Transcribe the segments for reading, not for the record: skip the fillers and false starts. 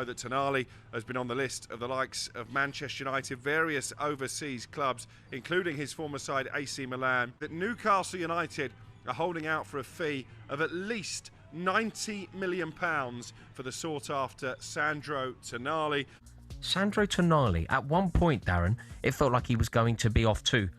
that Tonali has been on the list of the likes of Manchester United, various overseas clubs, including his former side AC Milan, that Newcastle United are holding out for a fee of at least £90 million for the sought-after Sandro Tonali. Sandro Tonali, at one point, Darren, it felt like he was going to be off too.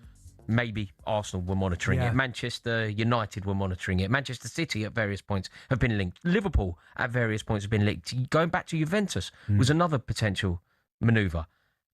Maybe Arsenal were monitoring it. Manchester United were monitoring it. Manchester City at various points have been linked. Liverpool at various points have been linked. Going back to Juventus was another potential manoeuvre.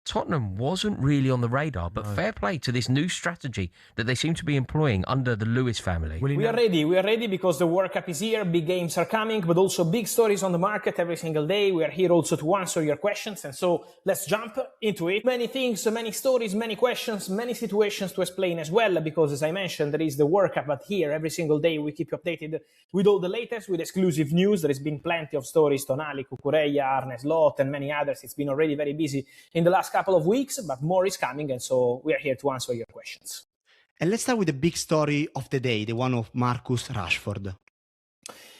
Tottenham wasn't really on the radar, but fair play to this new strategy that they seem to be employing under the Lewis family. We are ready because the World Cup is here, big games are coming, but also big stories on the market every single day. We are here also to answer your questions, and so let's jump into it. Many things, many stories, many questions, many situations to explain as well, because as I mentioned, there is the World Cup, but here every single day we keep you updated with all the latest, with exclusive news. There has been plenty of stories, Tonali, Cucurella, Arne Slot, and many others. It's been already very busy in the last couple of weeks, but more is coming, and so we are here to answer your questions. And let's start with the big story of the day, the one of Marcus Rashford.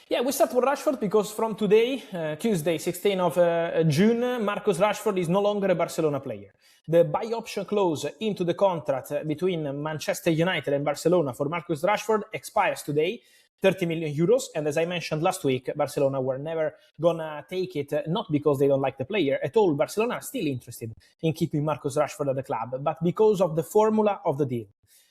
Yeah, we start with Rashford because from today, Tuesday, 16th of June, Marcus Rashford is no longer a Barcelona player. The buy option clause into the contract between Manchester United and Barcelona for Marcus Rashford expires today. 30 million euros. And as I mentioned last week, Barcelona were never gonna take it, not because they don't like the player at all. Barcelona are still interested in keeping Marcus Rashford at the club, but because of the formula of the deal.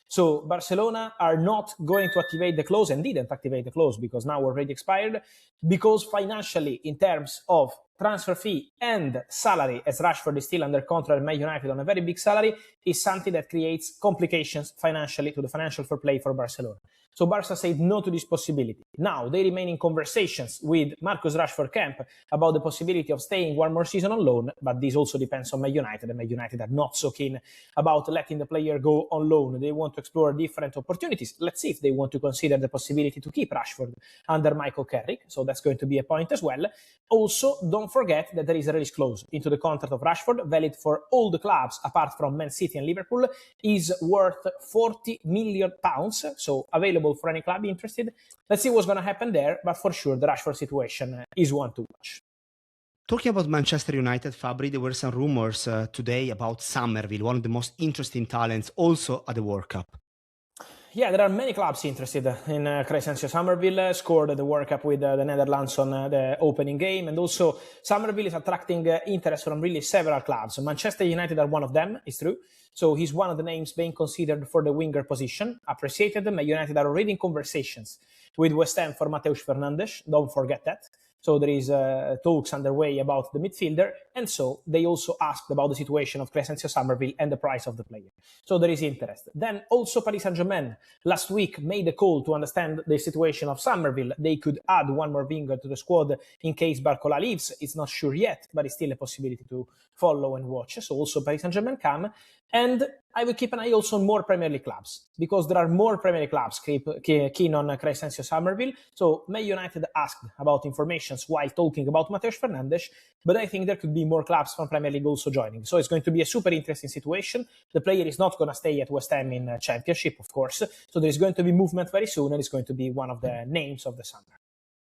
So Barcelona are not going to activate the clause, and didn't activate the clause because now already expired, because financially, in terms of transfer fee and salary, as Rashford is still under contract at Man United on a very big salary, is something that creates complications financially to the financial fair play for Barcelona. So Barca said no to this possibility. Now they remain in conversations with Marcus Rashford camp about the possibility of staying one more season on loan, but this also depends on Man United, and Man United are not so keen about letting the player go on loan. They want to explore different opportunities. Let's see if they want to consider the possibility to keep Rashford under Michael Carrick, so that's going to be a point as well. Also, don't forget that there is a release clause into the contract of Rashford, valid for all the clubs apart from Man City and Liverpool, is worth £40 million, so available for any club interested. Let's see what's going to happen there, but for sure the Rashford situation is one to watch. Talking about Manchester United, Fabri, there were some rumors today about Summerville, one of the most interesting talents also at the World Cup. Yeah, there are many clubs interested in Crysencio Summerville, scored the World Cup with the Netherlands on the opening game, and also Summerville is attracting interest from really several clubs. Manchester United are one of them, it's true. So he's one of the names being considered for the winger position. Appreciated them. United are already in conversations with West Ham for Mateus Fernandes. Don't forget that. So there is talks underway about the midfielder. And so they also asked about the situation of Crysencio Summerville and the price of the player. So there is interest. Then also Paris Saint-Germain last week made a call to understand the situation of Summerville. They could add one more winger to the squad in case Barcola leaves. It's not sure yet, but it's still a possibility to follow and watch. So also Paris Saint-Germain come. And I will keep an eye also on more Premier League clubs, because there are more Premier League clubs keen on Crysencio Summerville. So Man United asked about informations while talking about Mateus Fernandes, but I think there could be more clubs from Premier League also joining. So it's going to be a super interesting situation. The player is not going to stay at West Ham in Championship, of course. So there is going to be movement very soon, and it's going to be one of the names of the summer.